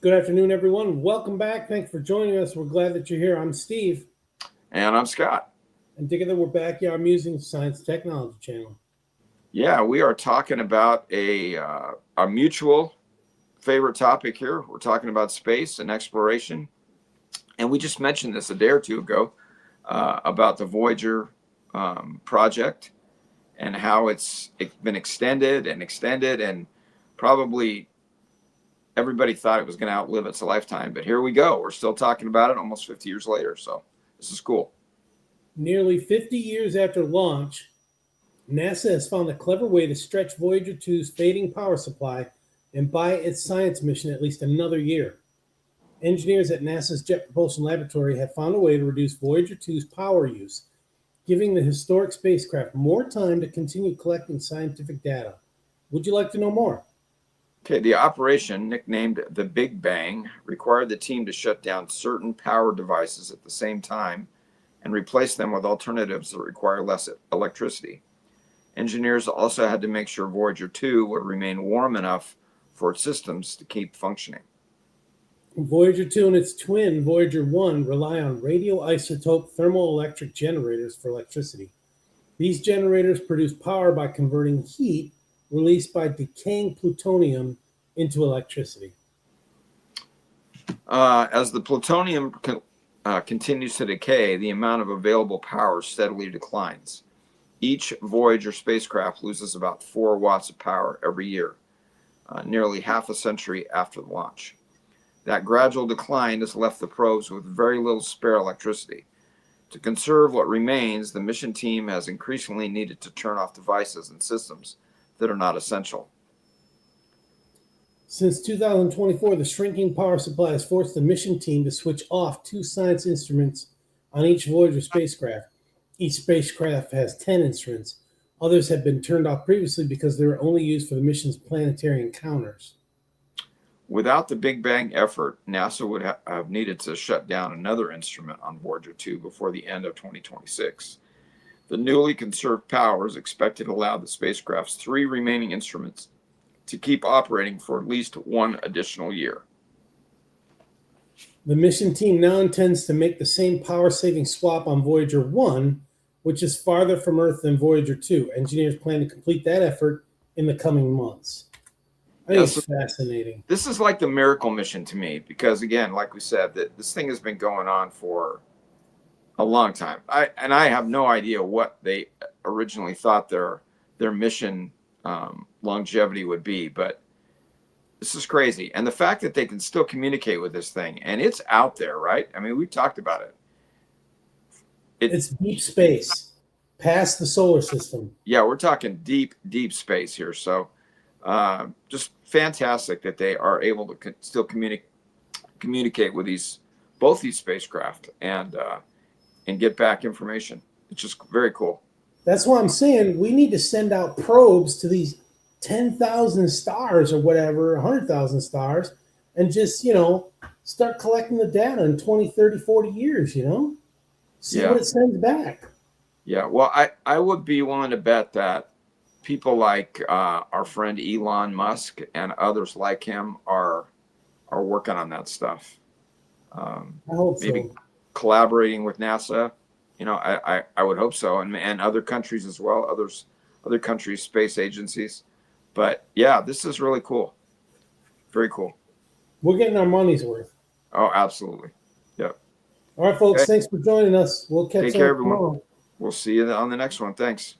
Good afternoon, everyone. Welcome back. Thanks for joining us. We're glad that you're here. I'm Steve, And I'm Scott. and together we're back here. I'm using Science Technology Channel. Yeah, we are talking about a mutual favorite topic here. We're talking about space and exploration. And we just mentioned this a day or two ago about the Voyager project and how it's been extended, and probably everybody thought it was going to outlive its lifetime. But here we go. We're still talking about it almost 50 years later. So this is cool. Nearly 50 years after launch, NASA has found a clever way to stretch Voyager 2's fading power supply and buy its science mission at least another year. Engineers at NASA's Jet Propulsion Laboratory have found a way to reduce Voyager 2's power use, giving the historic spacecraft more time to continue collecting scientific data. Would you like to know more? Okay, the operation, nicknamed the Big Bang, required the team to shut down certain power devices at the same time and replace them with alternatives that require less electricity. Engineers also had to make sure Voyager 2 would remain warm enough for its systems to keep functioning. Voyager 2 and its twin, Voyager 1, rely on radioisotope thermoelectric generators for electricity. These generators produce power by converting heat released by decaying plutonium into electricity. As the plutonium continues to decay, the amount of available power steadily declines. Each Voyager spacecraft loses about 4 watts of power every year, nearly half a century after the launch. That gradual decline has left the probes with very little spare electricity. To conserve what remains, the mission team has increasingly needed to turn off devices and systems that are not essential. Since 2024, the shrinking power supply has forced the mission team to switch off 2 science instruments on each Voyager spacecraft. Each spacecraft has 10 instruments. Others have been turned off previously because they were only used for the mission's planetary encounters. Without the Big Bang effort, NASA would have needed to shut down another instrument on Voyager 2 before the end of 2026. The newly conserved power is expected to allow the spacecraft's 3 remaining instruments to keep operating for at least 1 additional year. The mission team now intends to make the same power-saving swap on Voyager 1, which is farther from Earth than Voyager 2. Engineers plan to complete that effort in the coming months. I think it's fascinating. This is like the miracle mission to me because, again, like we said, that this thing has been going on for a long time. I have no idea what they originally thought their mission longevity would be, but this is crazy. And the fact that they can still communicate with this thing, and it's out there, right? I mean, we talked about it. It's deep space, past the solar system. Yeah, we're talking deep space here. So just fantastic that they are able to still communicate with both these spacecraft and get back information. It's just very cool. That's why I'm saying we need to send out probes to these 10,000 stars or whatever, 100,000 stars, and just, start collecting the data in 20, 30, 40 years, See what it sends back. Yeah, well, I would be willing to bet that people like our friend Elon Musk and others like him are working on that stuff. I hope maybe so. Collaborating with NASA. I would hope so, and other countries as well, other countries' space agencies. But yeah, this is really cool. Very cool. We're getting our money's worth. Oh, absolutely. Yep. All right, folks. Okay. Thanks for joining us. We'll catch Take care, up everyone. tomorrow. We'll see you on the next one. Thanks.